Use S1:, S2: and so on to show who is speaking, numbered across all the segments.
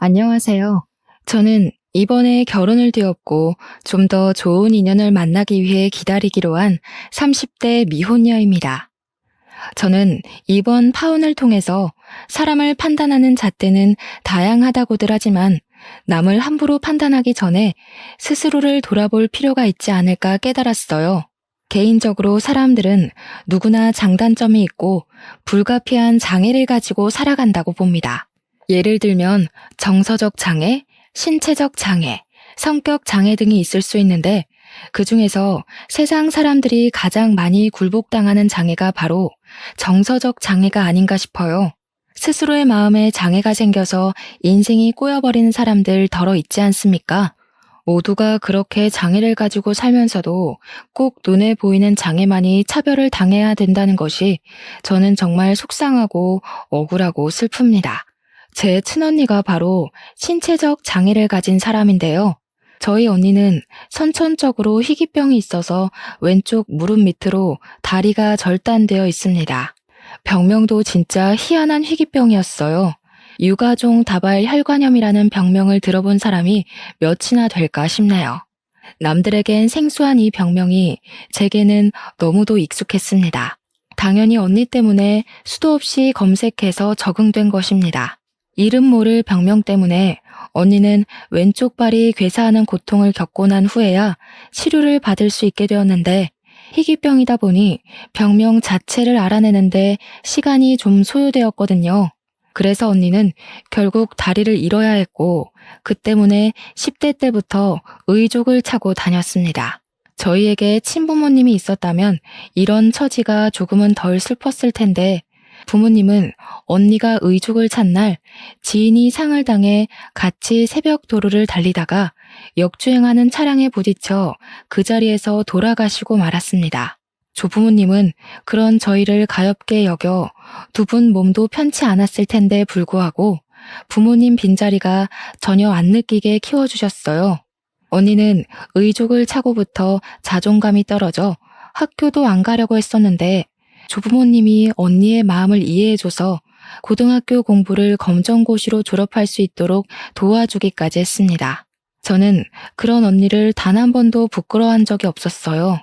S1: 안녕하세요. 저는 이번에 결혼을 되었고 좀 더 좋은 인연을 만나기 위해 기다리기로 한 30대 미혼녀입니다. 저는 이번 파혼을 통해서 사람을 판단하는 잣대는 다양하다고들 하지만 남을 함부로 판단하기 전에 스스로를 돌아볼 필요가 있지 않을까 깨달았어요. 개인적으로 사람들은 누구나 장단점이 있고 불가피한 장애를 가지고 살아간다고 봅니다. 예를 들면 정서적 장애, 신체적 장애, 성격 장애 등이 있을 수 있는데 그 중에서 세상 사람들이 가장 많이 굴복당하는 장애가 바로 정서적 장애가 아닌가 싶어요. 스스로의 마음에 장애가 생겨서 인생이 꼬여버리는 사람들 덜어 있지 않습니까? 모두가 그렇게 장애를 가지고 살면서도 꼭 눈에 보이는 장애만이 차별을 당해야 된다는 것이 저는 정말 속상하고 억울하고 슬픕니다. 제 친언니가 바로 신체적 장애를 가진 사람인데요. 저희 언니는 선천적으로 희귀병이 있어서 왼쪽 무릎 밑으로 다리가 절단되어 있습니다. 병명도 진짜 희한한 희귀병이었어요. 유가종 다발 혈관염이라는 병명을 들어본 사람이 몇이나 될까 싶네요. 남들에겐 생소한 이 병명이 제게는 너무도 익숙했습니다. 당연히 언니 때문에 수도 없이 검색해서 적응된 것입니다. 이름 모를 병명 때문에 언니는 왼쪽 발이 괴사하는 고통을 겪고 난 후에야 치료를 받을 수 있게 되었는데 희귀병이다 보니 병명 자체를 알아내는데 시간이 좀 소요되었거든요. 그래서 언니는 결국 다리를 잃어야 했고 그 때문에 10대 때부터 의족을 차고 다녔습니다. 저희에게 친부모님이 있었다면 이런 처지가 조금은 덜 슬펐을 텐데 부모님은 언니가 의족을 찬 날 지인이 상을 당해 같이 새벽 도로를 달리다가 역주행하는 차량에 부딪혀 그 자리에서 돌아가시고 말았습니다. 조부모님은 그런 저희를 가엾게 여겨 두 분 몸도 편치 않았을 텐데 불구하고 부모님 빈자리가 전혀 안 느끼게 키워주셨어요. 언니는 의족을 차고부터 자존감이 떨어져 학교도 안 가려고 했었는데 조부모님이 언니의 마음을 이해해줘서 고등학교 공부를 검정고시로 졸업할 수 있도록 도와주기까지 했습니다. 저는 그런 언니를 단 한 번도 부끄러워한 적이 없었어요.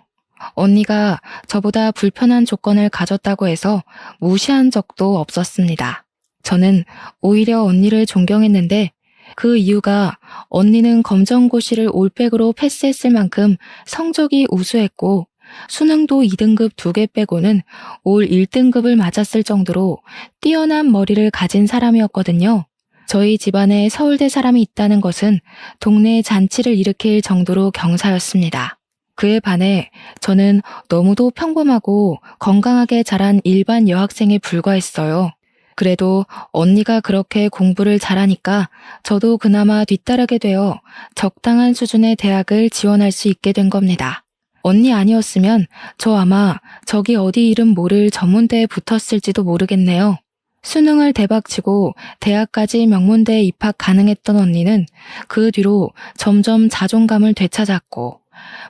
S1: 언니가 저보다 불편한 조건을 가졌다고 해서 무시한 적도 없었습니다. 저는 오히려 언니를 존경했는데 그 이유가 언니는 검정고시를 올백으로 패스했을 만큼 성적이 우수했고 수능도 2등급 2개 빼고는 올 1등급을 맞았을 정도로 뛰어난 머리를 가진 사람이었거든요. 저희 집안에 서울대 사람이 있다는 것은 동네 잔치를 일으킬 정도로 경사였습니다. 그에 반해 저는 너무도 평범하고 건강하게 자란 일반 여학생에 불과했어요. 그래도 언니가 그렇게 공부를 잘하니까 저도 그나마 뒤따르게 되어 적당한 수준의 대학을 지원할 수 있게 된 겁니다. 언니 아니었으면 저 아마 저기 어디 이름 모를 전문대에 붙었을지도 모르겠네요. 수능을 대박치고 대학까지 명문대에 입학 가능했던 언니는 그 뒤로 점점 자존감을 되찾았고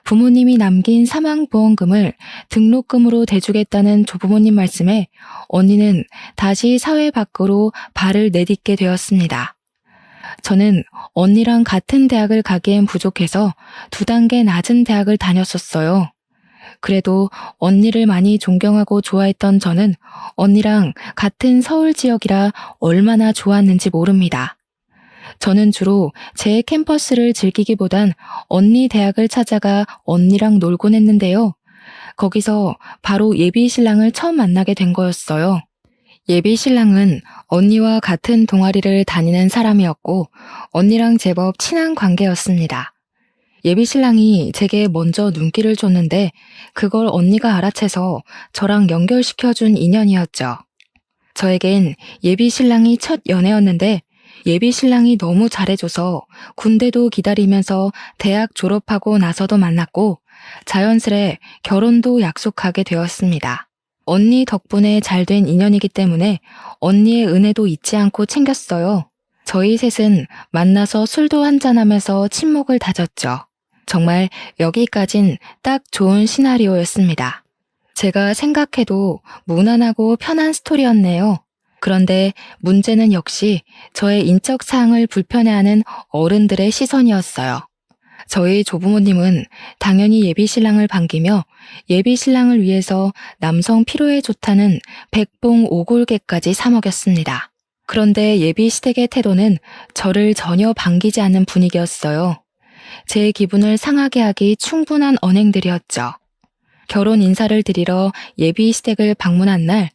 S1: 부모님이 남긴 사망보험금을 등록금으로 대주겠다는 조부모님 말씀에 언니는 다시 사회 밖으로 발을 내딛게 되었습니다. 저는 언니랑 같은 대학을 가기엔 부족해서 2단계 낮은 대학을 다녔었어요. 그래도 언니를 많이 존경하고 좋아했던 저는 언니랑 같은 서울 지역이라 얼마나 좋았는지 모릅니다. 저는 주로 제 캠퍼스를 즐기기보단 언니 대학을 찾아가 언니랑 놀곤 했는데요. 거기서 바로 예비 신랑을 처음 만나게 된 거였어요. 예비 신랑은 언니와 같은 동아리를 다니는 사람이었고 언니랑 제법 친한 관계였습니다. 예비 신랑이 제게 먼저 눈길을 줬는데 그걸 언니가 알아채서 저랑 연결시켜준 인연이었죠. 저에겐 예비 신랑이 첫 연애였는데 예비 신랑이 너무 잘해줘서 군대도 기다리면서 대학 졸업하고 나서도 만났고 자연스레 결혼도 약속하게 되었습니다. 언니 덕분에 잘된 인연이기 때문에 언니의 은혜도 잊지 않고 챙겼어요. 저희 셋은 만나서 술도 한잔하면서 친목을 다졌죠. 정말 여기까진 딱 좋은 시나리오였습니다. 제가 생각해도 무난하고 편한 스토리였네요. 그런데 문제는 역시 저의 인적 사항을 불편해하는 어른들의 시선이었어요. 저희 조부모님은 당연히 예비 신랑을 반기며 예비 신랑을 위해서 남성 피로에 좋다는 백봉 오골개까지 사 먹였습니다. 그런데 예비 시댁의 태도는 저를 전혀 반기지 않는 분위기였어요. 제 기분을 상하게 하기 충분한 언행들이었죠. 결혼 인사를 드리러 예비 시댁을 방문한 날,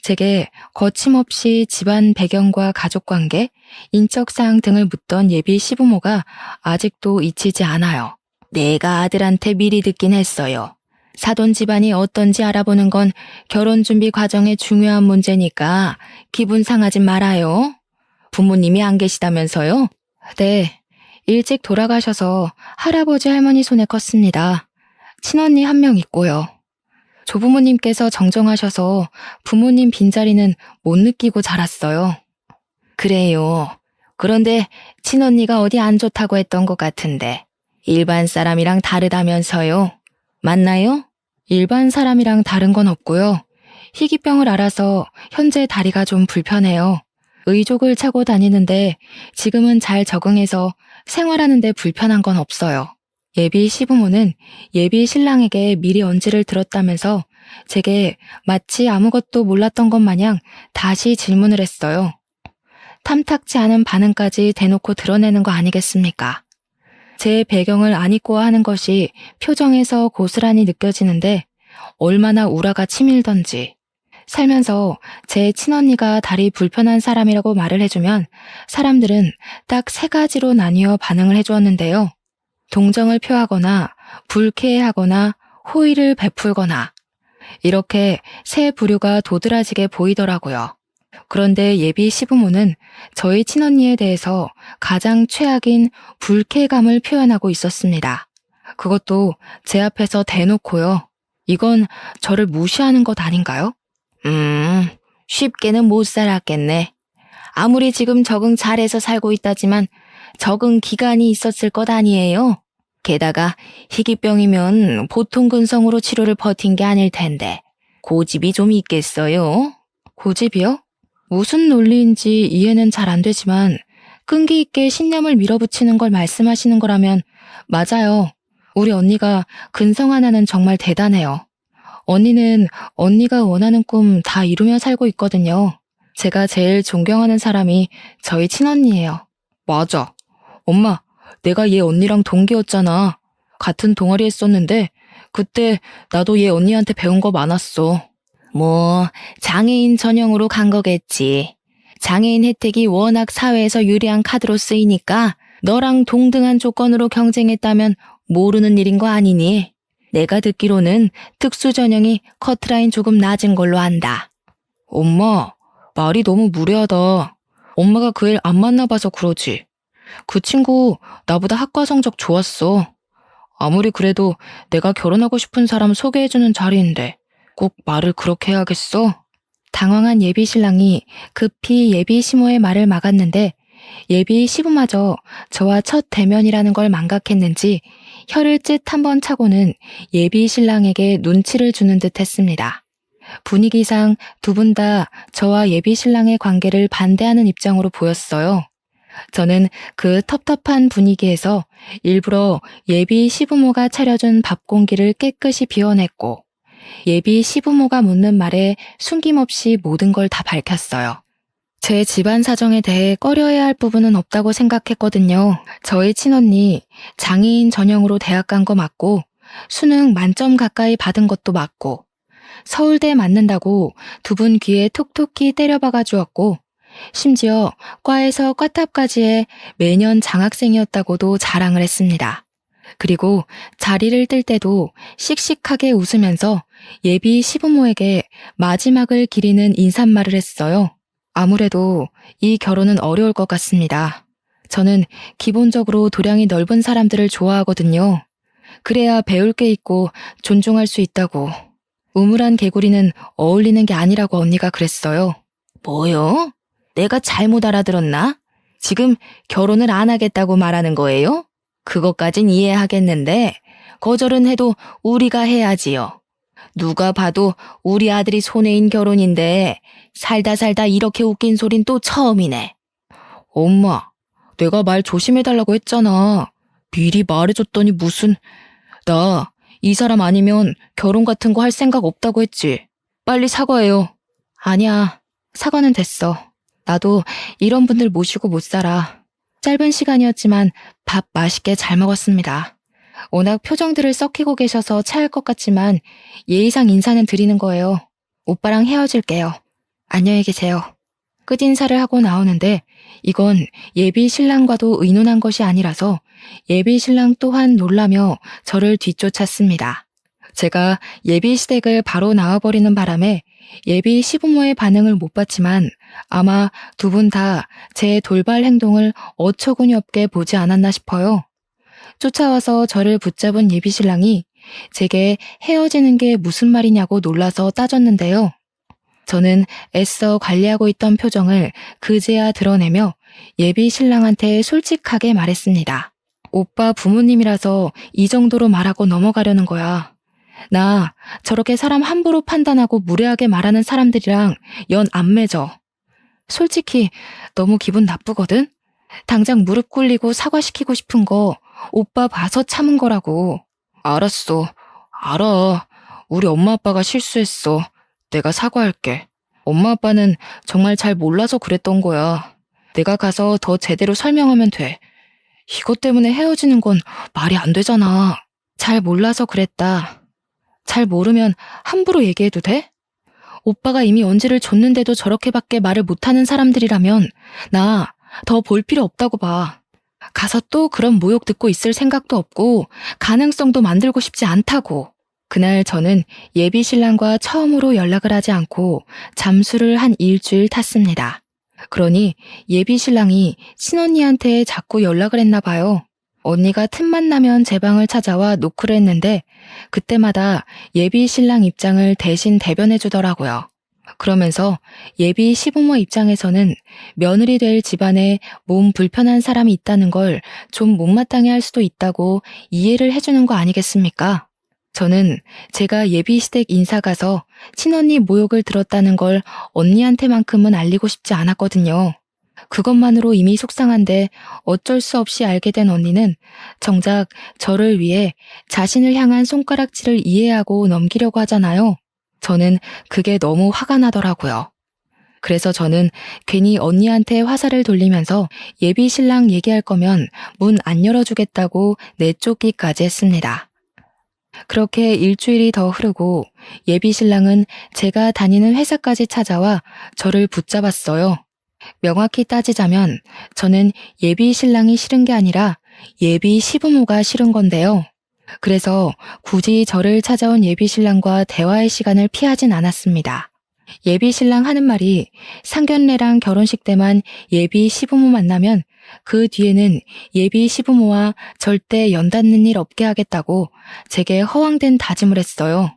S1: 제게 거침없이 집안 배경과 가족관계, 인적사항 등을 묻던 예비 시부모가 아직도 잊히지 않아요. 내가 아들한테 미리 듣긴 했어요. 사돈 집안이 어떤지 알아보는 건 결혼 준비 과정의 중요한 문제니까 기분 상하지 말아요. 부모님이 안 계시다면서요? 네, 일찍 돌아가셔서 할아버지 할머니 손에 컸습니다. 친언니 한 명 있고요. 조부모님께서 정정하셔서 부모님 빈자리는 못 느끼고 자랐어요. 그래요. 그런데 친언니가 어디 안 좋다고 했던 것 같은데 일반 사람이랑 다르다면서요? 맞나요? 일반 사람이랑 다른 건 없고요. 희귀병을 앓아서 현재 다리가 좀 불편해요. 의족을 차고 다니는데 지금은 잘 적응해서 생활하는 데 불편한 건 없어요. 예비 시부모는 예비 신랑에게 미리 언지를 들었다면서 제게 마치 아무것도 몰랐던 것 마냥 다시 질문을 했어요. 탐탁지 않은 반응까지 대놓고 드러내는 거 아니겠습니까? 제 배경을 안 잊고 하는 것이 표정에서 고스란히 느껴지는데 얼마나 우라가 치밀던지. 살면서 제 친언니가 다리 불편한 사람이라고 말을 해주면 사람들은 딱 3가지로 나뉘어 반응을 해주었는데요. 동정을 표하거나 불쾌해하거나 호의를 베풀거나 이렇게 세 부류가 도드라지게 보이더라고요. 그런데 예비 시부모는 저희 친언니에 대해서 가장 최악인 불쾌감을 표현하고 있었습니다. 그것도 제 앞에서 대놓고요. 이건 저를 무시하는 것 아닌가요? 쉽게는 못 살았겠네. 아무리 지금 적응 잘해서 살고 있다지만 적응 기간이 있었을 것 아니에요. 게다가 희귀병이면 보통 근성으로 치료를 버틴 게 아닐 텐데 고집이 좀 있겠어요? 고집이요? 무슨 논리인지 이해는 잘 안 되지만 끈기 있게 신념을 밀어붙이는 걸 말씀하시는 거라면 맞아요. 우리 언니가 근성 하나는 정말 대단해요. 언니는 언니가 원하는 꿈 다 이루며 살고 있거든요. 제가 제일 존경하는 사람이 저희 친언니예요. 맞아. 엄마, 내가 얘 언니랑 동기였잖아. 같은 동아리 했었는데 그때 나도 얘 언니한테 배운 거 많았어. 뭐 장애인 전형으로 간 거겠지. 장애인 혜택이 워낙 사회에서 유리한 카드로 쓰이니까 너랑 동등한 조건으로 경쟁했다면 모르는 일인 거 아니니? 내가 듣기로는 특수 전형이 커트라인 조금 낮은 걸로 안다. 엄마, 말이 너무 무례하다. 엄마가 그 애 안 만나봐서 그러지. 그 친구 나보다 학과 성적 좋았어. 아무리 그래도 내가 결혼하고 싶은 사람 소개해주는 자리인데 꼭 말을 그렇게 해야겠어? 당황한 예비 신랑이 급히 예비 시모의 말을 막았는데 예비 시부마저 저와 첫 대면이라는 걸 망각했는지 혀를 찢 한 번 차고는 예비 신랑에게 눈치를 주는 듯 했습니다. 분위기상 두 분 다 저와 예비 신랑의 관계를 반대하는 입장으로 보였어요. 저는 그 텁텁한 분위기에서 일부러 예비 시부모가 차려준 밥 공기를 깨끗이 비워냈고 예비 시부모가 묻는 말에 숨김없이 모든 걸 다 밝혔어요. 제 집안 사정에 대해 꺼려해야 할 부분은 없다고 생각했거든요. 저희 친언니 장애인 전형으로 대학 간 거 맞고 수능 만점 가까이 받은 것도 맞고 서울대 맞는다고 두 분 귀에 톡톡히 때려박아 주었고 심지어 과에서 과탑까지 해 매년 장학생이었다고도 자랑을 했습니다. 그리고 자리를 뜰 때도 씩씩하게 웃으면서 예비 시부모에게 마지막을 기리는 인사말을 했어요. 아무래도 이 결혼은 어려울 것 같습니다. 저는 기본적으로 도량이 넓은 사람들을 좋아하거든요. 그래야 배울 게 있고 존중할 수 있다고. 우물한 개구리는 어울리는 게 아니라고 언니가 그랬어요. 뭐요? 내가 잘못 알아들었나? 지금 결혼을 안 하겠다고 말하는 거예요? 그것까진 이해하겠는데 거절은 해도 우리가 해야지요. 누가 봐도 우리 아들이 손해인 결혼인데 살다 살다 이렇게 웃긴 소린 또 처음이네. 엄마, 내가 말 조심해달라고 했잖아. 미리 말해줬더니 무슨... 나 이 사람 아니면 결혼 같은 거 할 생각 없다고 했지. 빨리 사과해요. 아니야, 사과는 됐어. 나도 이런 분들 모시고 못 살아. 짧은 시간이었지만 밥 맛있게 잘 먹었습니다. 워낙 표정들을 썩히고 계셔서 체할 것 같지만 예의상 인사는 드리는 거예요. 오빠랑 헤어질게요. 안녕히 계세요. 끝인사를 하고 나오는데 이건 예비 신랑과도 의논한 것이 아니라서 예비 신랑 또한 놀라며 저를 뒤쫓았습니다. 제가 예비 시댁을 바로 나와버리는 바람에 예비 시부모의 반응을 못 봤지만 아마 두 분 다 제 돌발 행동을 어처구니 없게 보지 않았나 싶어요. 쫓아와서 저를 붙잡은 예비 신랑이 제게 헤어지는 게 무슨 말이냐고 놀라서 따졌는데요. 저는 애써 관리하고 있던 표정을 그제야 드러내며 예비 신랑한테 솔직하게 말했습니다. 오빠 부모님이라서 이 정도로 말하고 넘어가려는 거야. 나 저렇게 사람 함부로 판단하고 무례하게 말하는 사람들이랑 연 안 맺어. 솔직히 너무 기분 나쁘거든? 당장 무릎 꿇리고 사과시키고 싶은 거 오빠 봐서 참은 거라고. 알았어. 알아. 우리 엄마 아빠가 실수했어. 내가 사과할게. 엄마 아빠는 정말 잘 몰라서 그랬던 거야. 내가 가서 더 제대로 설명하면 돼. 이것 때문에 헤어지는 건 말이 안 되잖아. 잘 몰라서 그랬다. 잘 모르면 함부로 얘기해도 돼? 오빠가 이미 언지를 줬는데도 저렇게밖에 말을 못하는 사람들이라면 나 더 볼 필요 없다고 봐. 가서 또 그런 모욕 듣고 있을 생각도 없고 가능성도 만들고 싶지 않다고. 그날 저는 예비 신랑과 처음으로 연락을 하지 않고 잠수를 한 일주일 탔습니다. 그러니 예비 신랑이 친언니한테 자꾸 연락을 했나 봐요. 언니가 틈만 나면 제 방을 찾아와 노크를 했는데 그때마다 예비 신랑 입장을 대신 대변해 주더라고요. 그러면서 예비 시부모 입장에서는 며느리 될 집안에 몸 불편한 사람이 있다는 걸 좀 못마땅해 할 수도 있다고 이해를 해주는 거 아니겠습니까? 저는 제가 예비 시댁 인사 가서 친언니 모욕을 들었다는 걸 언니한테만큼은 알리고 싶지 않았거든요. 그것만으로 이미 속상한데 어쩔 수 없이 알게 된 언니는 정작 저를 위해 자신을 향한 손가락질을 이해하고 넘기려고 하잖아요. 저는 그게 너무 화가 나더라고요. 그래서 저는 괜히 언니한테 화살을 돌리면서 예비 신랑 얘기할 거면 문 안 열어주겠다고 내쫓기까지 했습니다. 그렇게 일주일이 더 흐르고 예비 신랑은 제가 다니는 회사까지 찾아와 저를 붙잡았어요. 명확히 따지자면 저는 예비 신랑이 싫은 게 아니라 예비 시부모가 싫은 건데요. 그래서 굳이 저를 찾아온 예비 신랑과 대화의 시간을 피하진 않았습니다. 예비 신랑 하는 말이 상견례랑 결혼식 때만 예비 시부모 만나면 그 뒤에는 예비 시부모와 절대 연닿는 일 없게 하겠다고 제게 허황된 다짐을 했어요.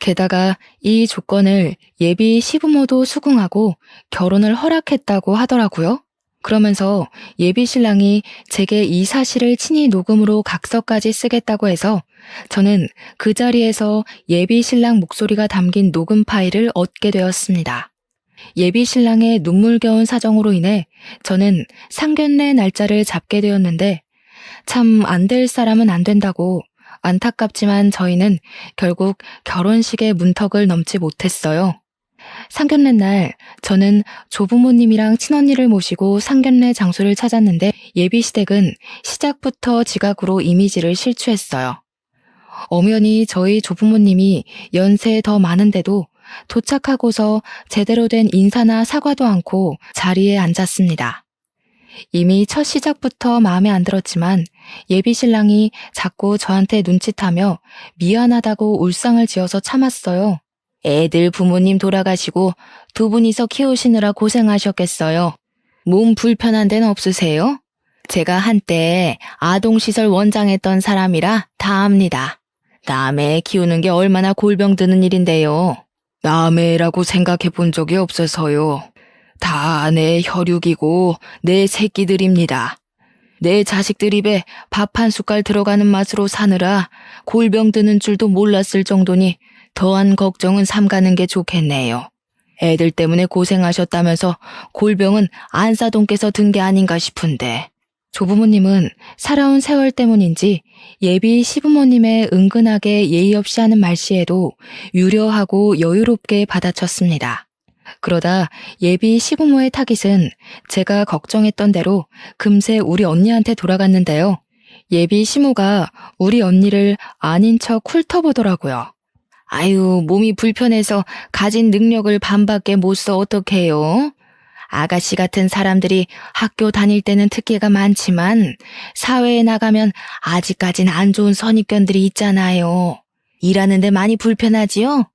S1: 게다가 이 조건을 예비 시부모도 수긍하고 결혼을 허락했다고 하더라고요. 그러면서 예비 신랑이 제게 이 사실을 친히 녹음으로 각서까지 쓰겠다고 해서 저는 그 자리에서 예비 신랑 목소리가 담긴 녹음 파일을 얻게 되었습니다. 예비 신랑의 눈물겨운 사정으로 인해 저는 상견례 날짜를 잡게 되었는데 참 안 될 사람은 안 된다고 안타깝지만 저희는 결국 결혼식의 문턱을 넘지 못했어요. 상견례 날 저는 조부모님이랑 친언니를 모시고 상견례 장소를 찾았는데 예비 시댁은 시작부터 지각으로 이미지를 실추했어요. 엄연히 저희 조부모님이 연세 더 많은데도 도착하고서 제대로 된 인사나 사과도 않고 자리에 앉았습니다. 이미 첫 시작부터 마음에 안 들었지만 예비 신랑이 자꾸 저한테 눈짓하며 미안하다고 울상을 지어서 참았어요. 애들 부모님 돌아가시고 두 분이서 키우시느라 고생하셨겠어요. 몸 불편한 데는 없으세요? 제가 한때 아동시설 원장했던 사람이라 다 압니다. 남의 애 키우는 게 얼마나 골병 드는 일인데요. 남의 애라고 생각해 본 적이 없어서요. 다 내 혈육이고 내 새끼들입니다. 내 자식들 입에 밥 한 숟갈 들어가는 맛으로 사느라 골병 드는 줄도 몰랐을 정도니 더한 걱정은 삼가는 게 좋겠네요. 애들 때문에 고생하셨다면서 골병은 안사돈께서 든 게 아닌가 싶은데. 조부모님은 살아온 세월 때문인지 예비 시부모님의 은근하게 예의 없이 하는 말씨에도 유려하고 여유롭게 받아쳤습니다. 그러다 예비 시부모의 타깃은 제가 걱정했던 대로 금세 우리 언니한테 돌아갔는데요. 예비 시모가 우리 언니를 아닌 척 훑어보더라고요. 아유, 몸이 불편해서 가진 능력을 반밖에 못 써 어떡해요? 아가씨 같은 사람들이 학교 다닐 때는 특기가 많지만 사회에 나가면 아직까진 안 좋은 선입견들이 있잖아요. 일하는데 많이 불편하지요?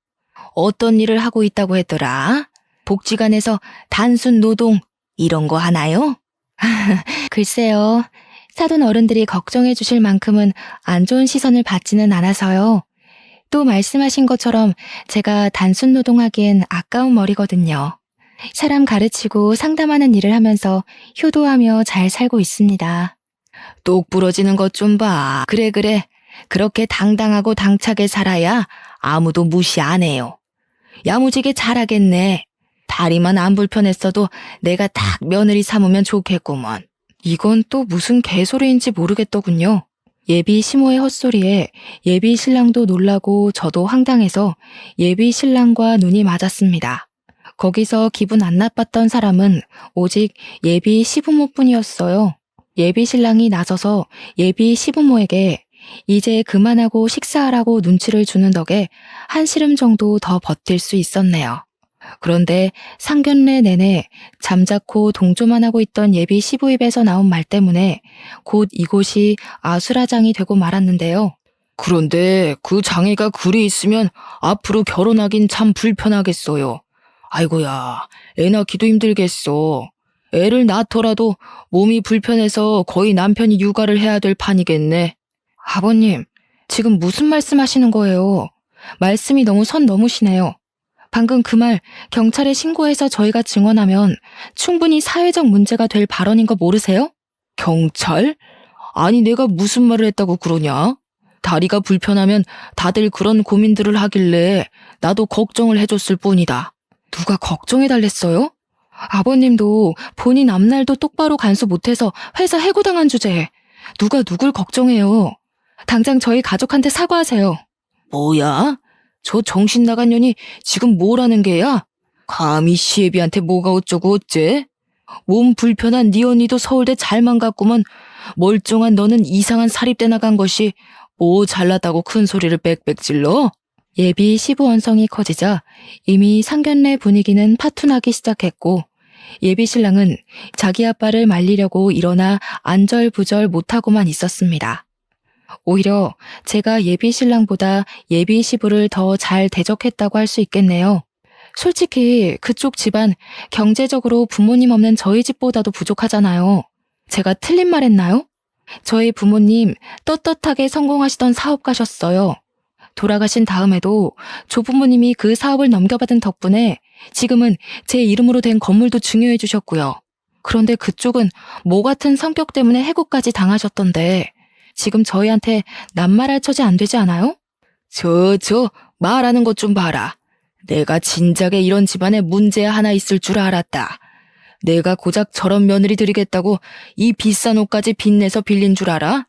S1: 어떤 일을 하고 있다고 했더라? 복지관에서 단순 노동 이런 거 하나요? 글쎄요. 사돈 어른들이 걱정해 주실 만큼은 안 좋은 시선을 받지는 않아서요. 또 말씀하신 것처럼 제가 단순 노동하기엔 아까운 머리거든요. 사람 가르치고 상담하는 일을 하면서 효도하며 잘 살고 있습니다. 똑 부러지는 것 좀 봐. 그래. 그렇게 당당하고 당차게 살아야 아무도 무시 안 해요. 야무지게 잘하겠네. 다리만 안 불편했어도 내가 딱 며느리 삼으면 좋겠구먼. 이건 또 무슨 개소리인지 모르겠더군요. 예비 시모의 헛소리에 예비 신랑도 놀라고 저도 황당해서 예비 신랑과 눈이 맞았습니다. 거기서 기분 안 나빴던 사람은 오직 예비 시부모뿐이었어요. 예비 신랑이 나서서 예비 시부모에게 이제 그만하고 식사하라고 눈치를 주는 덕에 한시름 정도 더 버틸 수 있었네요. 그런데 상견례 내내 잠자코 동조만 하고 있던 예비 시부 입에서 나온 말 때문에 곧 이곳이 아수라장이 되고 말았는데요. 그런데 그 장애가 그리 있으면 앞으로 결혼하긴 참 불편하겠어요. 아이고야, 애 낳기도 힘들겠어. 애를 낳더라도 몸이 불편해서 거의 남편이 육아를 해야 될 판이겠네. 아버님, 지금 무슨 말씀하시는 거예요? 말씀이 너무 선 넘으시네요. 방금 그 말 경찰에 신고해서 저희가 증언하면 충분히 사회적 문제가 될 발언인 거 모르세요? 경찰? 아니 내가 무슨 말을 했다고 그러냐? 다리가 불편하면 다들 그런 고민들을 하길래 나도 걱정을 해줬을 뿐이다. 누가 걱정해달랬어요? 아버님도 본인 앞날도 똑바로 간수 못해서 회사 해고당한 주제에 누가 누굴 걱정해요. 당장 저희 가족한테 사과하세요. 뭐야? 저 정신 나간 년이 지금 뭐라는 게야? 감히 시애비한테 뭐가 어쩌고 어째? 몸 불편한 네 언니도 서울대 잘만 갔구먼. 멀쩡한 너는 이상한 사립대 나간 것이 뭐 잘났다고 큰 소리를 빽빽 질러? 예비 시부 원성이 커지자 이미 상견례 분위기는 파투나기 시작했고 예비 신랑은 자기 아빠를 말리려고 일어나 안절부절 못하고만 있었습니다. 오히려 제가 예비 신랑보다 예비 시부를 더 잘 대적했다고 할 수 있겠네요. 솔직히 그쪽 집안 경제적으로 부모님 없는 저희 집보다도 부족하잖아요. 제가 틀린 말 했나요? 저희 부모님 떳떳하게 성공하시던 사업가셨어요. 돌아가신 다음에도 조부모님이 그 사업을 넘겨받은 덕분에 지금은 제 이름으로 된 건물도 증여해 주셨고요. 그런데 그쪽은 모 같은 성격 때문에 해고까지 당하셨던데 지금 저희한테 낱말할 처지 안 되지 않아요? 말하는 것 좀 봐라. 내가 진작에 이런 집안에 문제 하나 있을 줄 알았다. 내가 고작 저런 며느리 드리겠다고 이 비싼 옷까지 빚내서 빌린 줄 알아?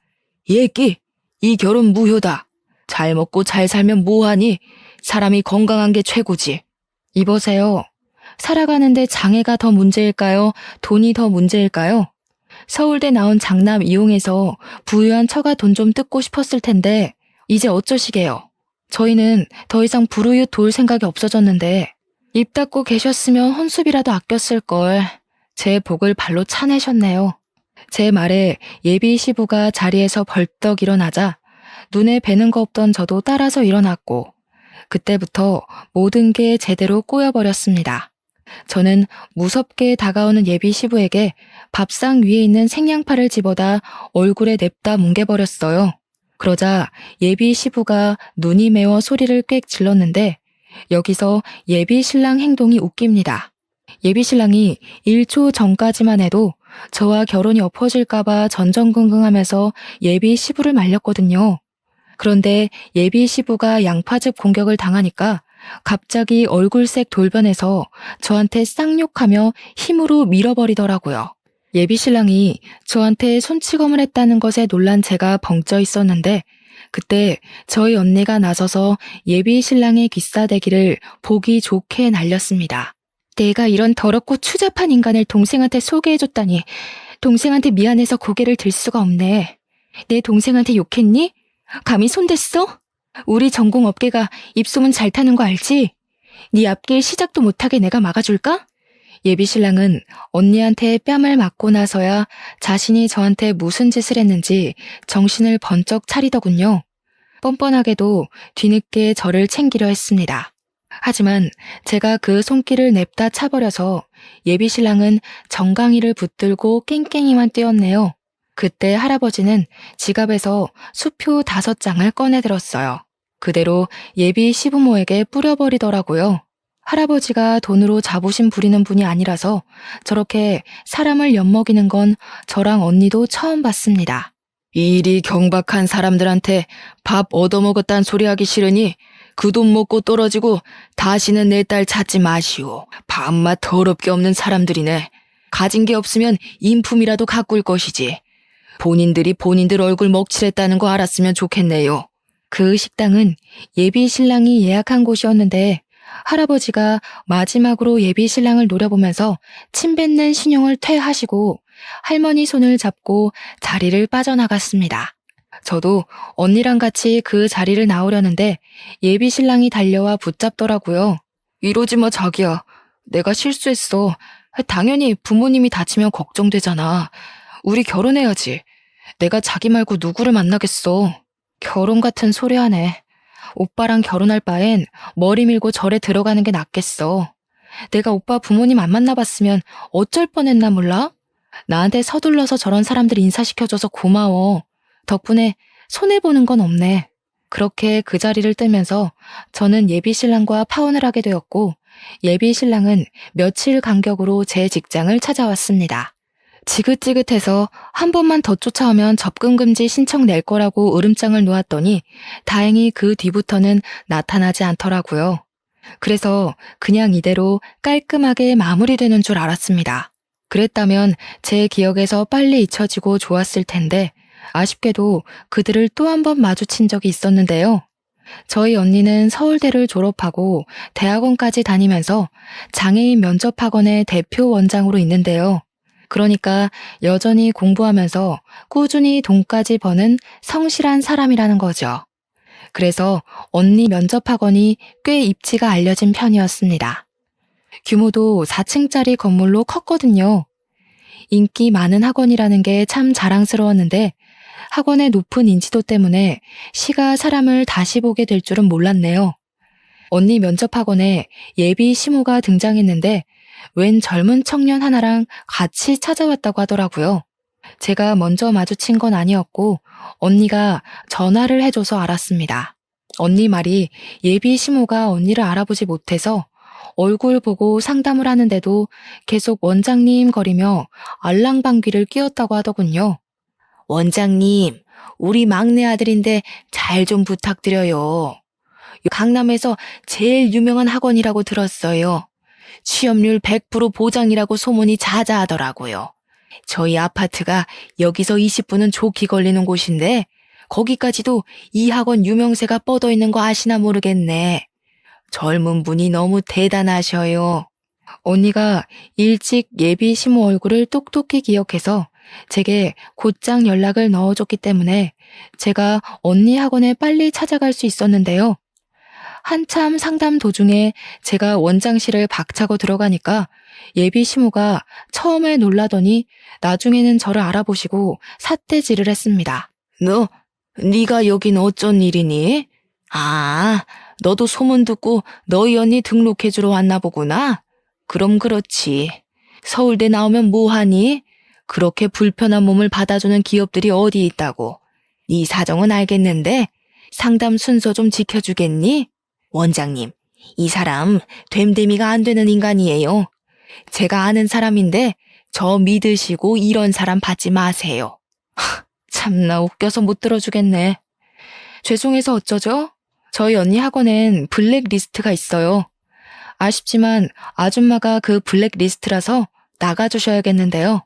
S1: 예끼, 이 결혼 무효다. 잘 먹고 잘 살면 뭐하니? 사람이 건강한 게 최고지. 이보세요. 살아가는데 장애가 더 문제일까요? 돈이 더 문제일까요? 서울대 나온 장남 이용해서 부유한 처가 돈 좀 뜯고 싶었을 텐데 이제 어쩌시게요? 저희는 더 이상 불우윳 돌 생각이 없어졌는데 입 닫고 계셨으면 혼수비라도 아꼈을걸. 제 복을 발로 차내셨네요. 제 말에 예비 시부가 자리에서 벌떡 일어나자 눈에 뵈는 거 없던 저도 따라서 일어났고 그때부터 모든 게 제대로 꼬여버렸습니다. 저는 무섭게 다가오는 예비 시부에게 밥상 위에 있는 생양파를 집어다 얼굴에 냅다 뭉개버렸어요. 그러자 예비 시부가 눈이 매워 소리를 꽥 질렀는데 여기서 예비 신랑 행동이 웃깁니다. 예비 신랑이 1초 전까지만 해도 저와 결혼이 엎어질까봐 전전긍긍하면서 예비 시부를 말렸거든요. 그런데 예비 시부가 양파즙 공격을 당하니까 갑자기 얼굴색 돌변해서 저한테 쌍욕하며 힘으로 밀어버리더라고요. 예비 신랑이 저한테 손찌검을 했다는 것에 놀란 제가 벙쪄 있었는데 그때 저희 언니가 나서서 예비 신랑의 귀싸대기를 보기 좋게 날렸습니다. 내가 이런 더럽고 추잡한 인간을 동생한테 소개해줬다니 동생한테 미안해서 고개를 들 수가 없네. 내 동생한테 욕했니? 감히 손댔어? 우리 전공업계가 입소문 잘 타는 거 알지? 네 앞길 시작도 못하게 내가 막아줄까? 예비 신랑은 언니한테 뺨을 맞고 나서야 자신이 저한테 무슨 짓을 했는지 정신을 번쩍 차리더군요. 뻔뻔하게도 뒤늦게 저를 챙기려 했습니다. 하지만 제가 그 손길을 냅다 차버려서 예비 신랑은 정강이를 붙들고 깽깽이만 뛰었네요. 그때 할아버지는 지갑에서 수표 5장을 꺼내들었어요. 그대로 예비 시부모에게 뿌려버리더라고요. 할아버지가 돈으로 자부심 부리는 분이 아니라서 저렇게 사람을 엿먹이는 건 저랑 언니도 처음 봤습니다. 이리 경박한 사람들한테 밥 얻어먹었단 소리하기 싫으니 그 돈 먹고 떨어지고 다시는 내 딸 찾지 마시오. 밥맛 더럽게 없는 사람들이네. 가진 게 없으면 인품이라도 가꿀 것이지. 본인들이 본인들 얼굴 먹칠했다는 거 알았으면 좋겠네요. 그 식당은 예비 신랑이 예약한 곳이었는데 할아버지가 마지막으로 예비 신랑을 노려보면서 침 뱉는 신용을 퇴하시고 할머니 손을 잡고 자리를 빠져나갔습니다. 저도 언니랑 같이 그 자리를 나오려는데 예비 신랑이 달려와 붙잡더라고요. 이러지 마 자기야. 내가 실수했어. 당연히 부모님이 다치면 걱정되잖아. 우리 결혼해야지. 내가 자기 말고 누구를 만나겠어. 결혼 같은 소리 하네. 오빠랑 결혼할 바엔 머리 밀고 절에 들어가는 게 낫겠어. 내가 오빠 부모님 안 만나봤으면 어쩔 뻔했나 몰라? 나한테 서둘러서 저런 사람들 인사시켜줘서 고마워. 덕분에 손해보는 건 없네. 그렇게 그 자리를 뜨면서 저는 예비 신랑과 파혼을 하게 되었고 예비 신랑은 며칠 간격으로 제 직장을 찾아왔습니다. 지긋지긋해서 한 번만 더 쫓아오면 접근금지 신청 낼 거라고 으름장을 놓았더니 다행히 그 뒤부터는 나타나지 않더라고요. 그래서 그냥 이대로 깔끔하게 마무리되는 줄 알았습니다. 그랬다면 제 기억에서 빨리 잊혀지고 좋았을 텐데 아쉽게도 그들을 또 한 번 마주친 적이 있었는데요. 저희 언니는 서울대를 졸업하고 대학원까지 다니면서 장애인 면접학원의 대표 원장으로 있는데요. 그러니까 여전히 공부하면서 꾸준히 돈까지 버는 성실한 사람이라는 거죠. 그래서 언니 면접학원이 꽤 입지가 알려진 편이었습니다. 규모도 4층짜리 건물로 컸거든요. 인기 많은 학원이라는 게 참 자랑스러웠는데 학원의 높은 인지도 때문에 시가 사람을 다시 보게 될 줄은 몰랐네요. 언니 면접학원에 예비 시모가 등장했는데 웬 젊은 청년 하나랑 같이 찾아왔다고 하더라고요. 제가 먼저 마주친 건 아니었고 언니가 전화를 해줘서 알았습니다. 언니 말이 예비 시모가 언니를 알아보지 못해서 얼굴 보고 상담을 하는데도 계속 원장님 거리며 알랑방귀를 뀌었다고 하더군요. 원장님, 우리 막내 아들인데 잘 좀 부탁드려요. 강남에서 제일 유명한 학원이라고 들었어요. 취업률 100% 보장이라고 소문이 자자하더라고요. 저희 아파트가 여기서 20분은 좋게 걸리는 곳인데 거기까지도 이 학원 유명세가 뻗어 있는 거 아시나 모르겠네. 젊은 분이 너무 대단하셔요. 언니가 일찍 예비 시모 얼굴을 똑똑히 기억해서 제게 곧장 연락을 넣어줬기 때문에 제가 언니 학원에 빨리 찾아갈 수 있었는데요. 한참 상담 도중에 제가 원장실을 박차고 들어가니까 예비 시모가 처음에 놀라더니 나중에는 저를 알아보시고 삿대질을 했습니다. 네가 여긴 어쩐 일이니? 아, 너도 소문 듣고 너희 언니 등록해주러 왔나 보구나? 그럼 그렇지. 서울대 나오면 뭐하니? 그렇게 불편한 몸을 받아주는 기업들이 어디 있다고. 네 사정은 알겠는데 상담 순서 좀 지켜주겠니? 원장님, 이 사람 됨됨이가 안 되는 인간이에요. 제가 아는 사람인데 저 믿으시고 이런 사람 받지 마세요. 참나 웃겨서 못 들어주겠네. 죄송해서 어쩌죠? 저희 언니 학원엔 블랙리스트가 있어요. 아쉽지만 아줌마가 그 블랙리스트라서 나가주셔야겠는데요.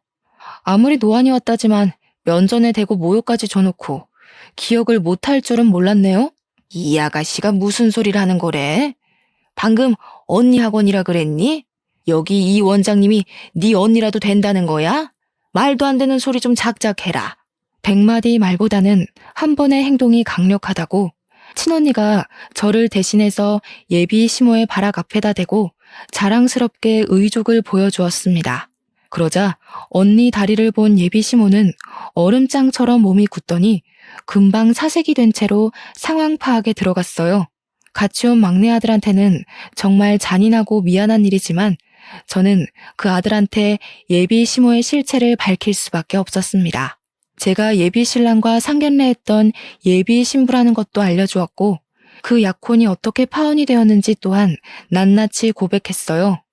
S1: 아무리 노안이 왔다지만 면전에 대고 모욕까지 줘놓고 기억을 못할 줄은 몰랐네요. 이 아가씨가 무슨 소리를 하는 거래? 방금 언니 학원이라 그랬니? 여기 이 원장님이 네 언니라도 된다는 거야? 말도 안 되는 소리 좀 작작해라. 100마디 말보다는 한 번의 행동이 강력하다고 친언니가 저를 대신해서 예비 시모의 바락 앞에다 대고 자랑스럽게 의족을 보여주었습니다. 그러자 언니 다리를 본 예비 시모는 얼음장처럼 몸이 굳더니 금방 사색이 된 채로 상황 파악에 들어갔어요. 같이 온 막내 아들한테는 정말 잔인하고 미안한 일이지만 저는 그 아들한테 예비 시모의 실체를 밝힐 수밖에 없었습니다. 제가 예비 신랑과 상견례했던 예비 신부라는 것도 알려주었고 그 약혼이 어떻게 파혼이 되었는지 또한 낱낱이 고백했어요.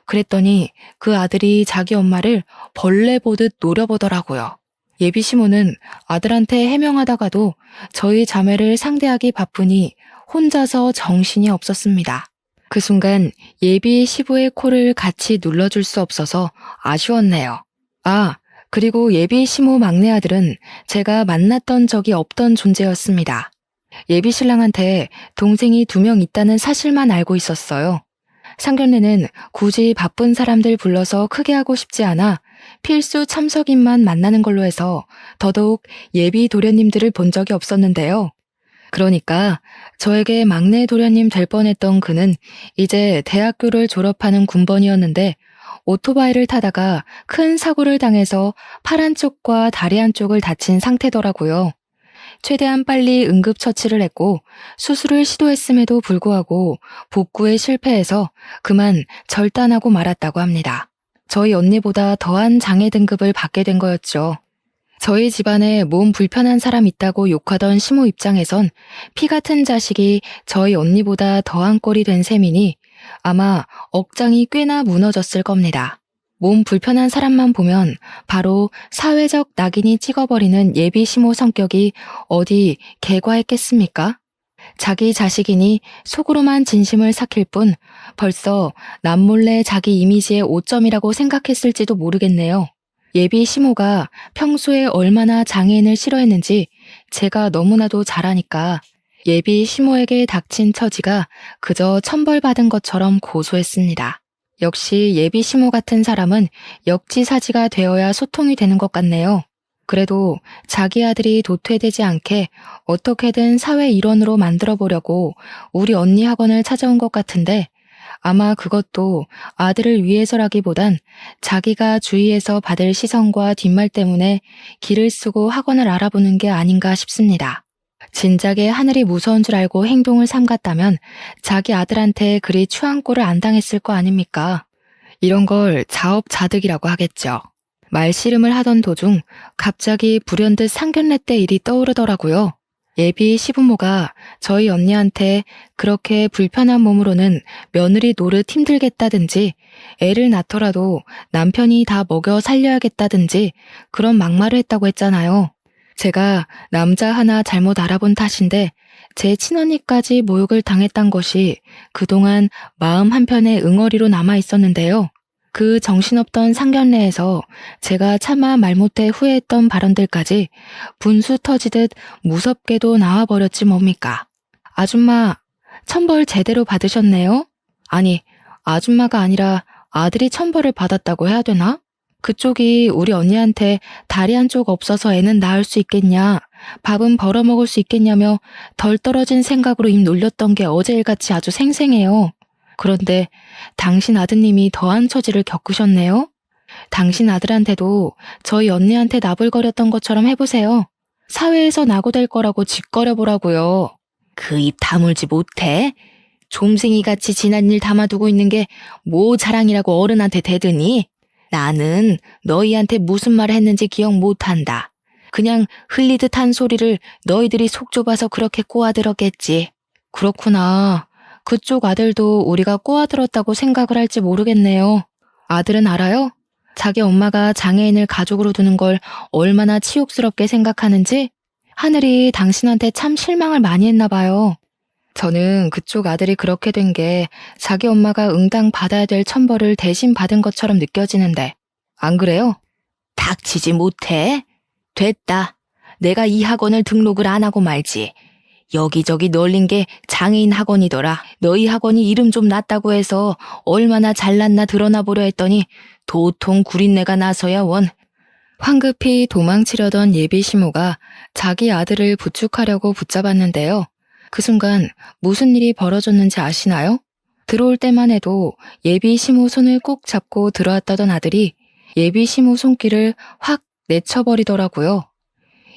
S1: 그랬더니 그 아들이 자기 엄마를 벌레 보듯 노려보더라고요. 예비 시모는 아들한테 해명하다가도 저희 자매를 상대하기 바쁘니 혼자서 정신이 없었습니다. 그 순간 예비 시부의 코를 같이 눌러줄 수 없어서 아쉬웠네요. 아, 그리고 예비 시모 막내 아들은 제가 만났던 적이 없던 존재였습니다. 예비 신랑한테 동생이 2명 있다는 사실만 알고 있었어요. 상견례는 굳이 바쁜 사람들 불러서 크게 하고 싶지 않아 필수 참석인만 만나는 걸로 해서 더더욱 예비 도련님들을 본 적이 없었는데요. 그러니까 저에게 막내 도련님 될 뻔했던 그는 이제 대학교를 졸업하는 군번이었는데 오토바이를 타다가 큰 사고를 당해서 팔 한쪽과 다리 한쪽을 다친 상태더라고요. 최대한 빨리 응급처치를 했고 수술을 시도했음에도 불구하고 복구에 실패해서 그만 절단하고 말았다고 합니다. 저희 언니보다 더한 장애 등급을 받게 된 거였죠. 저희 집안에 몸 불편한 사람 있다고 욕하던 시모 입장에선 피 같은 자식이 저희 언니보다 더한 꼴이 된 셈이니 아마 억장이 꽤나 무너졌을 겁니다. 몸 불편한 사람만 보면 바로 사회적 낙인이 찍어버리는 예비 시모 성격이 어디 개과했겠습니까? 자기 자식이니 속으로만 진심을 삭힐 뿐 벌써 남몰래 자기 이미지의 오점이라고 생각했을지도 모르겠네요. 예비 시모가 평소에 얼마나 장애인을 싫어했는지 제가 너무나도 잘 아니까 예비 시모에게 닥친 처지가 그저 천벌받은 것처럼 고소했습니다. 역시 예비 시모 같은 사람은 역지사지가 되어야 소통이 되는 것 같네요. 그래도 자기 아들이 도태되지 않게 어떻게든 사회 일원으로 만들어보려고 우리 언니 학원을 찾아온 것 같은데 아마 그것도 아들을 위해서라기보단 자기가 주위에서 받을 시선과 뒷말 때문에 길을 쓰고 학원을 알아보는 게 아닌가 싶습니다. 진작에 하늘이 무서운 줄 알고 행동을 삼갔다면 자기 아들한테 그리 추한 꼴을 안 당했을 거 아닙니까? 이런 걸 자업자득이라고 하겠죠. 말씨름을 하던 도중 갑자기 불현듯 상견례 때 일이 떠오르더라고요. 예비 시부모가 저희 언니한테 그렇게 불편한 몸으로는 며느리 노릇 힘들겠다든지 애를 낳더라도 남편이 다 먹여 살려야겠다든지 그런 막말을 했다고 했잖아요. 제가 남자 하나 잘못 알아본 탓인데 제 친언니까지 모욕을 당했단 것이 그동안 마음 한편에 응어리로 남아 있었는데요. 그 정신없던 상견례에서 제가 차마 말 못해 후회했던 발언들까지 분수 터지듯 무섭게도 나와버렸지 뭡니까. 아줌마, 천벌 제대로 받으셨네요? 아니, 아줌마가 아니라 아들이 천벌을 받았다고 해야 되나? 그쪽이 우리 언니한테 다리 한쪽 없어서 애는 낳을 수 있겠냐, 밥은 벌어먹을 수 있겠냐며 덜 떨어진 생각으로 입 놀렸던 게 어제일같이 아주 생생해요. 그런데 당신 아드님이 더한 처지를 겪으셨네요. 당신 아들한테도 저희 언니한테 나불거렸던 것처럼 해보세요. 사회에서 낙오될 거라고 짓거려보라고요. 그 입 다물지 못해? 좀생이같이 지난 일 담아두고 있는 게 뭐 자랑이라고 어른한테 대드니? 나는 너희한테 무슨 말을 했는지 기억 못한다. 그냥 흘리듯 한 소리를 너희들이 속 좁아서 그렇게 꼬아들었겠지. 그렇구나. 그쪽 아들도 우리가 꼬아들었다고 생각을 할지 모르겠네요. 아들은 알아요? 자기 엄마가 장애인을 가족으로 두는 걸 얼마나 치욕스럽게 생각하는지? 하늘이 당신한테 참 실망을 많이 했나 봐요. 저는 그쪽 아들이 그렇게 된 게 자기 엄마가 응당 받아야 될 천벌을 대신 받은 것처럼 느껴지는데, 안 그래요? 닥치지 못해? 됐다. 내가 이 학원을 등록을 안 하고 말지. 여기저기 널린 게 장애인 학원이더라. 너희 학원이 이름 좀 났다고 해서 얼마나 잘났나 드러나 보려 했더니 도통 구린내가 나서야 원. 황급히 도망치려던 예비 시모가 자기 아들을 부축하려고 붙잡았는데요. 그 순간 무슨 일이 벌어졌는지 아시나요? 들어올 때만 해도 예비 시모 손을 꼭 잡고 들어왔다던 아들이 예비 시모 손길을 확 내쳐버리더라고요.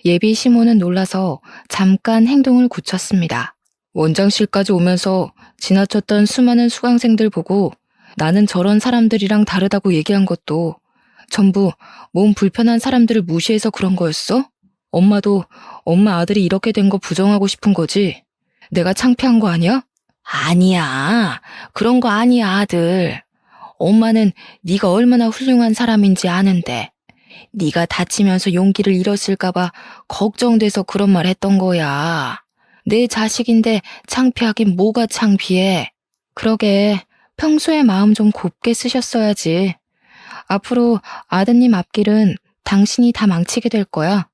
S1: 예비 시모는 놀라서 잠깐 행동을 굳혔습니다. 원장실까지 오면서 지나쳤던 수많은 수강생들 보고 나는 저런 사람들이랑 다르다고 얘기한 것도 전부 몸 불편한 사람들을 무시해서 그런 거였어? 엄마도 엄마 아들이 이렇게 된 거 부정하고 싶은 거지? 내가 창피한 거 아니야? 아니야. 그런 거 아니야, 아들. 엄마는 네가 얼마나 훌륭한 사람인지 아는데 네가 다치면서 용기를 잃었을까 봐 걱정돼서 그런 말 했던 거야. 내 자식인데 창피하긴 뭐가 창피해. 그러게 평소에 마음 좀 곱게 쓰셨어야지. 앞으로 아드님 앞길은 당신이 다 망치게 될 거야.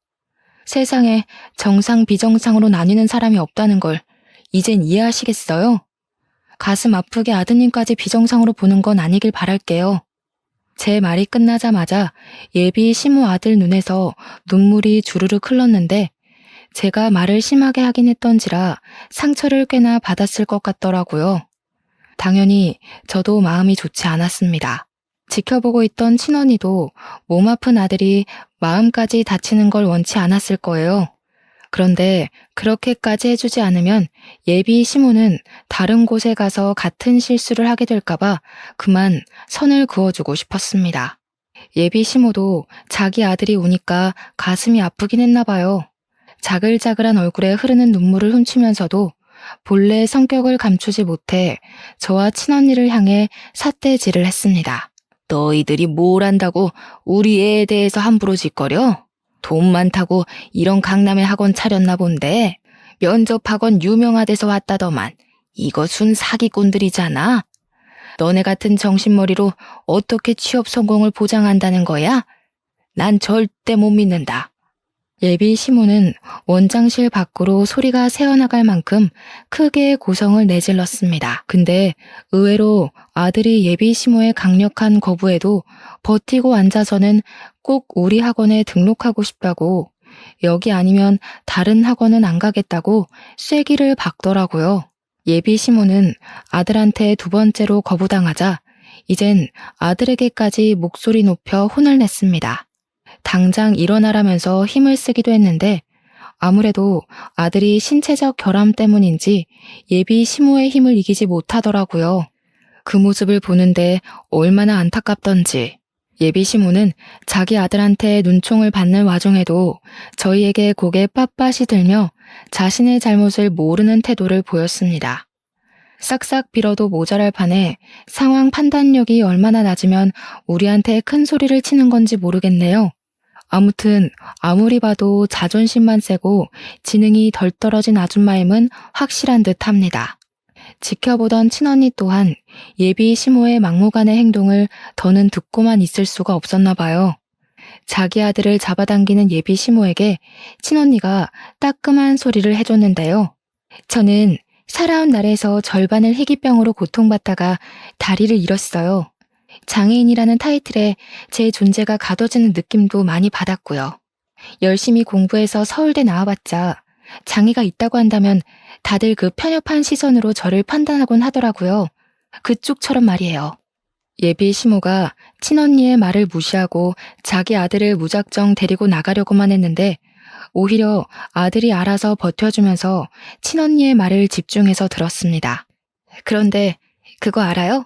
S1: 세상에 정상 비정상으로 나뉘는 사람이 없다는 걸 이젠 이해하시겠어요? 가슴 아프게 아드님까지 비정상으로 보는 건 아니길 바랄게요. 제 말이 끝나자마자 예비 시모 아들 눈에서 눈물이 주르륵 흘렀는데 제가 말을 심하게 하긴 했던지라 상처를 꽤나 받았을 것 같더라고요. 당연히 저도 마음이 좋지 않았습니다. 지켜보고 있던 친언니도 몸 아픈 아들이 마음까지 다치는 걸 원치 않았을 거예요. 그런데 그렇게까지 해주지 않으면 예비 시모는 다른 곳에 가서 같은 실수를 하게 될까봐 그만 선을 그어주고 싶었습니다. 예비 시모도 자기 아들이 우니까 가슴이 아프긴 했나 봐요. 자글자글한 얼굴에 흐르는 눈물을 훔치면서도 본래 성격을 감추지 못해 저와 친언니를 향해 삿대질을 했습니다. 너희들이 뭘 안다고 우리 애에 대해서 함부로 짓거려? 돈 많다고 이런 강남에 학원 차렸나 본데 면접 학원 유명하대서 왔다더만 이거 순 사기꾼들이잖아. 너네 같은 정신머리로 어떻게 취업 성공을 보장한다는 거야? 난 절대 못 믿는다. 예비 시모는 원장실 밖으로 소리가 새어나갈 만큼 크게 고성을 내질렀습니다. 근데 의외로 아들이 예비 시모의 강력한 거부에도 버티고 앉아서는 꼭 우리 학원에 등록하고 싶다고, 여기 아니면 다른 학원은 안 가겠다고 쐐기를 박더라고요. 예비 시모는 아들한테 두 번째로 거부당하자 이젠 아들에게까지 목소리 높여 혼을 냈습니다. 당장 일어나라면서 힘을 쓰기도 했는데 아무래도 아들이 신체적 결함 때문인지 예비 시모의 힘을 이기지 못하더라고요. 그 모습을 보는데 얼마나 안타깝던지. 예비 시모는 자기 아들한테 눈총을 받는 와중에도 저희에게 고개 빳빳이 들며 자신의 잘못을 모르는 태도를 보였습니다. 싹싹 빌어도 모자랄 판에 상황 판단력이 얼마나 낮으면 우리한테 큰 소리를 치는 건지 모르겠네요. 아무튼 아무리 봐도 자존심만 세고 지능이 덜 떨어진 아줌마임은 확실한 듯 합니다. 지켜보던 친언니 또한 예비 시모의 막무가내 행동을 더는 듣고만 있을 수가 없었나 봐요. 자기 아들을 잡아당기는 예비 시모에게 친언니가 따끔한 소리를 해줬는데요. 저는 살아온 날에서 절반을 희귀병으로 고통받다가 다리를 잃었어요. 장애인이라는 타이틀에 제 존재가 가둬지는 느낌도 많이 받았고요. 열심히 공부해서 서울대 나와봤자 장애가 있다고 한다면 다들 그 편협한 시선으로 저를 판단하곤 하더라고요. 그쪽처럼 말이에요. 예비 시모가 친언니의 말을 무시하고 자기 아들을 무작정 데리고 나가려고만 했는데 오히려 아들이 알아서 버텨주면서 친언니의 말을 집중해서 들었습니다. 그런데 그거 알아요?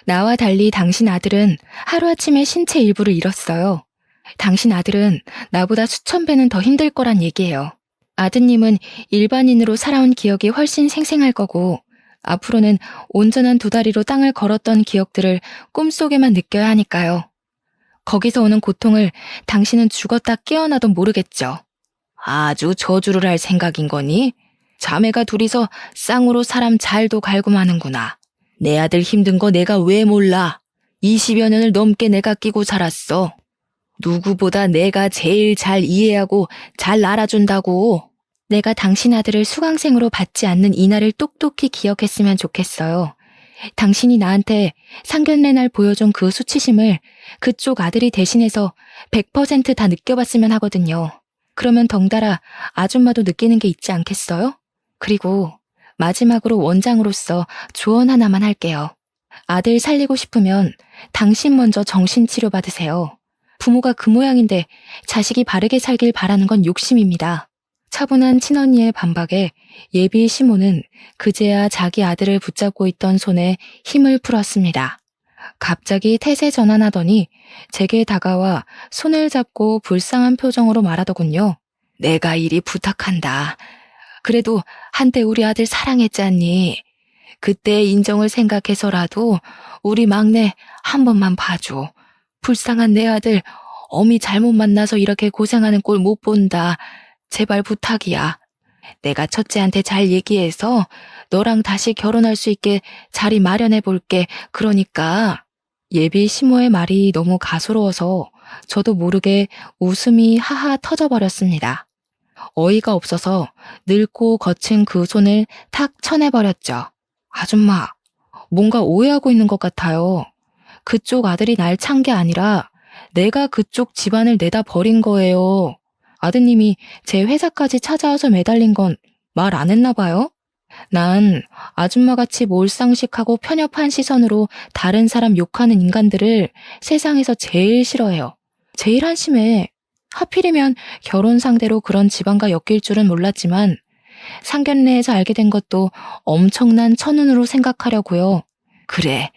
S1: 나와 달리 당신 아들은 하루아침에 신체 일부를 잃었어요. 당신 아들은 나보다 수천 배는 더 힘들 거란 얘기예요. 아드님은 일반인으로 살아온 기억이 훨씬 생생할 거고 앞으로는 온전한 두 다리로 땅을 걸었던 기억들을 꿈속에만 느껴야 하니까요. 거기서 오는 고통을 당신은 죽었다 깨어나도 모르겠죠. 아주 저주를 할 생각인 거니? 자매가 둘이서 쌍으로 사람 잘도 갈고 마는구나. 내 아들 힘든 거 내가 왜 몰라? 20여 년을 넘게 내가 끼고 살았어. 누구보다 내가 제일 잘 이해하고 잘 알아준다고. 내가 당신 아들을 수강생으로 받지 않는 이날을 똑똑히 기억했으면 좋겠어요. 당신이 나한테 상견례 날 보여준 그 수치심을 그쪽 아들이 대신해서 100%다 느껴봤으면 하거든요. 그러면 덩달아 아줌마도 느끼는 게 있지 않겠어요? 그리고 마지막으로 원장으로서 조언 하나만 할게요. 아들 살리고 싶으면 당신 먼저 정신치료 받으세요. 부모가 그 모양인데 자식이 바르게 살길 바라는 건 욕심입니다. 차분한 친언니의 반박에 예비 시모는 그제야 자기 아들을 붙잡고 있던 손에 힘을 풀었습니다. 갑자기 태세 전환하더니 제게 다가와 손을 잡고 불쌍한 표정으로 말하더군요. 내가 이리 부탁한다. 그래도 한때 우리 아들 사랑했잖니. 그때의 인정을 생각해서라도 우리 막내 한 번만 봐줘. 불쌍한 내 아들 어미 잘못 만나서 이렇게 고생하는 꼴 못 본다. 제발 부탁이야. 내가 첫째한테 잘 얘기해서 너랑 다시 결혼할 수 있게 자리 마련해 볼게. 그러니까. 예비 시모의 말이 너무 가소로워서 저도 모르게 웃음이 하하 터져버렸습니다. 어이가 없어서 늙고 거친 그 손을 탁 쳐내버렸죠. 아줌마, 뭔가 오해하고 있는 것 같아요. 그쪽 아들이 날 찬 게 아니라 내가 그쪽 집안을 내다 버린 거예요. 아드님이 제 회사까지 찾아와서 매달린 건 말 안 했나 봐요? 난 아줌마같이 몰상식하고 편협한 시선으로 다른 사람 욕하는 인간들을 세상에서 제일 싫어해요. 제일 한심해. 하필이면 결혼 상대로 그런 집안과 엮일 줄은 몰랐지만 상견례에서 알게 된 것도 엄청난 천운으로 생각하려고요. 그래,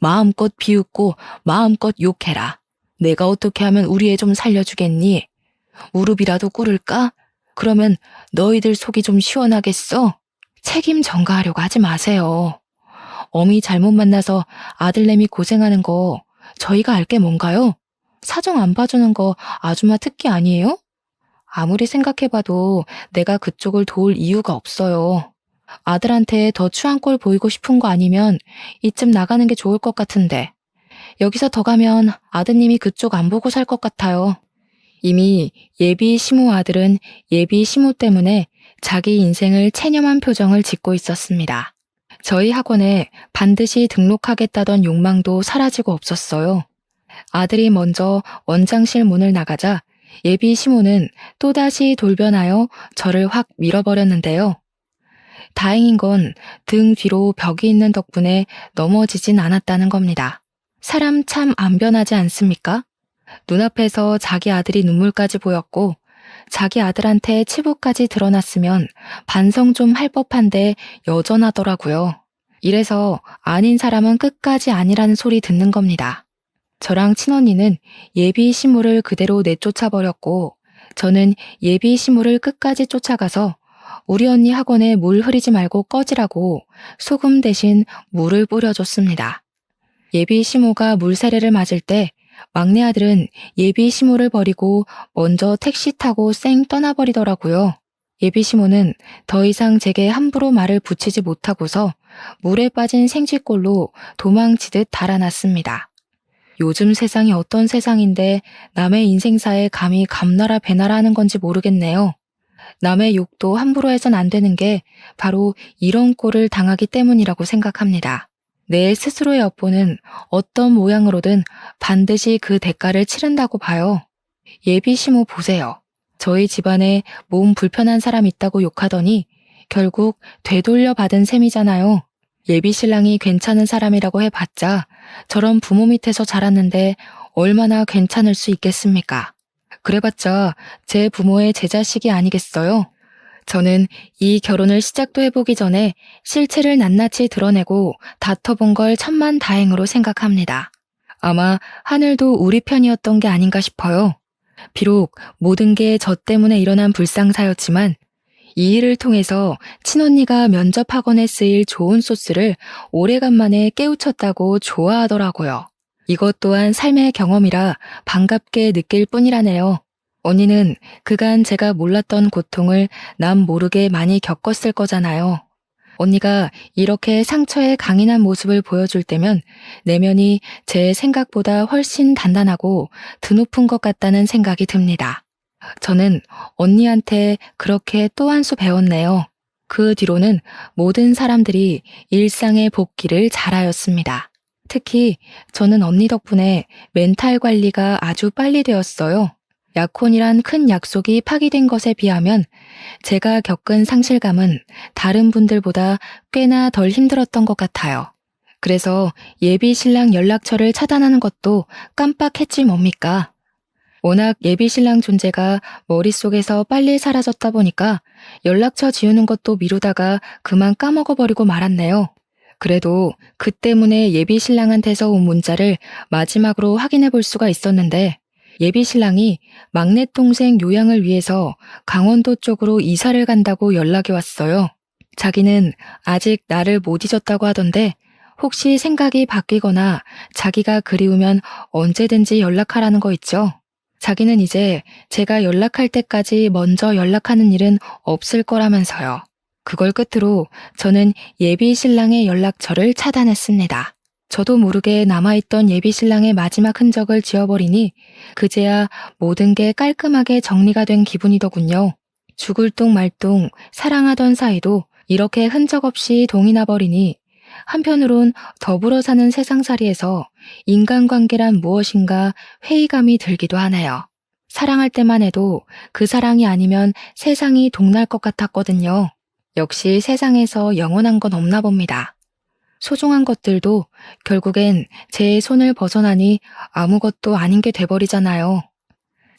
S1: 마음껏 비웃고 마음껏 욕해라. 내가 어떻게 하면 우리 애 좀 살려주겠니? 무릎이라도 꿇을까? 그러면 너희들 속이 좀 시원하겠어? 책임 전가하려고 하지 마세요. 어미 잘못 만나서 아들내미 고생하는 거 저희가 알 게 뭔가요? 사정 안 봐주는 거 아줌마 특기 아니에요? 아무리 생각해봐도 내가 그쪽을 도울 이유가 없어요. 아들한테 더 추한 꼴 보이고 싶은 거 아니면 이쯤 나가는 게 좋을 것 같은데 여기서 더 가면 아드님이 그쪽 안 보고 살 것 같아요. 이미 예비 시모 아들은 예비 시모 때문에 자기 인생을 체념한 표정을 짓고 있었습니다. 저희 학원에 반드시 등록하겠다던 욕망도 사라지고 없었어요. 아들이 먼저 원장실 문을 나가자 예비 시모는 또다시 돌변하여 저를 확 밀어버렸는데요. 다행인 건 등 뒤로 벽이 있는 덕분에 넘어지진 않았다는 겁니다. 사람 참 안 변하지 않습니까? 눈앞에서 자기 아들이 눈물까지 보였고 자기 아들한테 치부까지 드러났으면 반성 좀 할 법한데 여전하더라고요. 이래서 아닌 사람은 끝까지 아니라는 소리 듣는 겁니다. 저랑 친언니는 예비 시모를 그대로 내쫓아버렸고 저는 예비 시모를 끝까지 쫓아가서 우리 언니 학원에 물 흐리지 말고 꺼지라고 소금 대신 물을 뿌려줬습니다. 예비 시모가 물세례를 맞을 때 막내 아들은 예비 시모를 버리고 먼저 택시 타고 쌩 떠나버리더라고요. 예비 시모는 더 이상 제게 함부로 말을 붙이지 못하고서 물에 빠진 생쥐꼴로 도망치듯 달아났습니다. 요즘 세상이 어떤 세상인데 남의 인생사에 감히 감나라 배나라 하는 건지 모르겠네요. 남의 욕도 함부로 해선 안 되는 게 바로 이런 꼴을 당하기 때문이라고 생각합니다. 내 스스로의 업보는 어떤 모양으로든 반드시 그 대가를 치른다고 봐요. 예비 시모 보세요. 저희 집안에 몸 불편한 사람 있다고 욕하더니 결국 되돌려 받은 셈이잖아요. 예비 신랑이 괜찮은 사람이라고 해봤자 저런 부모 밑에서 자랐는데 얼마나 괜찮을 수 있겠습니까? 그래봤자 제 부모의 제 자식이 아니겠어요? 저는 이 결혼을 시작도 해보기 전에 실체를 낱낱이 드러내고 다퉈본 걸 천만다행으로 생각합니다. 아마 하늘도 우리 편이었던 게 아닌가 싶어요. 비록 모든 게 저 때문에 일어난 불상사였지만 이 일을 통해서 친언니가 면접 학원에 쓰일 좋은 소스를 오래간만에 깨우쳤다고 좋아하더라고요. 이것 또한 삶의 경험이라 반갑게 느낄 뿐이라네요. 언니는 그간 제가 몰랐던 고통을 남 모르게 많이 겪었을 거잖아요. 언니가 이렇게 상처에 강인한 모습을 보여줄 때면 내면이 제 생각보다 훨씬 단단하고 드높은 것 같다는 생각이 듭니다. 저는 언니한테 그렇게 또 한 수 배웠네요. 그 뒤로는 모든 사람들이 일상의 복귀를 잘하였습니다. 특히 저는 언니 덕분에 멘탈 관리가 아주 빨리 되었어요. 약혼이란 큰 약속이 파기된 것에 비하면 제가 겪은 상실감은 다른 분들보다 꽤나 덜 힘들었던 것 같아요. 그래서 예비 신랑 연락처를 차단하는 것도 깜빡했지 뭡니까? 워낙 예비 신랑 존재가 머릿속에서 빨리 사라졌다 보니까 연락처 지우는 것도 미루다가 그만 까먹어버리고 말았네요. 그래도 그 때문에 예비 신랑한테서 온 문자를 마지막으로 확인해 볼 수가 있었는데 예비 신랑이 막내 동생 요양을 위해서 강원도 쪽으로 이사를 간다고 연락이 왔어요. 자기는 아직 나를 못 잊었다고 하던데 혹시 생각이 바뀌거나 자기가 그리우면 언제든지 연락하라는 거 있죠. 자기는 이제 제가 연락할 때까지 먼저 연락하는 일은 없을 거라면서요. 그걸 끝으로 저는 예비 신랑의 연락처를 차단했습니다. 저도 모르게 남아있던 예비 신랑의 마지막 흔적을 지워버리니 그제야 모든 게 깔끔하게 정리가 된 기분이더군요. 죽을 똥 말똥 사랑하던 사이도 이렇게 흔적 없이 동이 나버리니 한편으론 더불어 사는 세상살이에서 인간관계란 무엇인가 회의감이 들기도 하네요. 사랑할 때만 해도 그 사랑이 아니면 세상이 동날 것 같았거든요. 역시 세상에서 영원한 건 없나 봅니다. 소중한 것들도 결국엔 제 손을 벗어나니 아무것도 아닌 게 돼버리잖아요.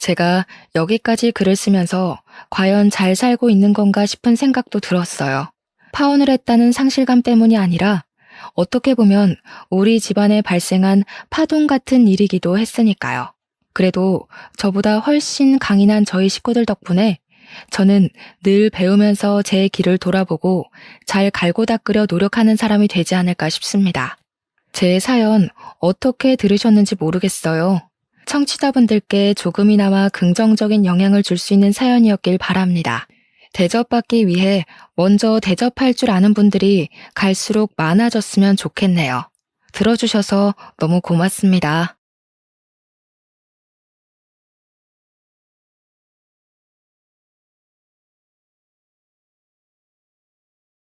S1: 제가 여기까지 글을 쓰면서 과연 잘 살고 있는 건가 싶은 생각도 들었어요. 파혼을 했다는 상실감 때문이 아니라 어떻게 보면 우리 집안에 발생한 파동 같은 일이기도 했으니까요. 그래도 저보다 훨씬 강인한 저희 식구들 덕분에 저는 늘 배우면서 제 길을 돌아보고 잘 갈고 닦으려 노력하는 사람이 되지 않을까 싶습니다. 제 사연 어떻게 들으셨는지 모르겠어요. 청취자분들께 조금이나마 긍정적인 영향을 줄 수 있는 사연이었길 바랍니다. 대접받기 위해 먼저 대접할 줄 아는 분들이 갈수록 많아졌으면 좋겠네요. 들어주셔서 너무 고맙습니다.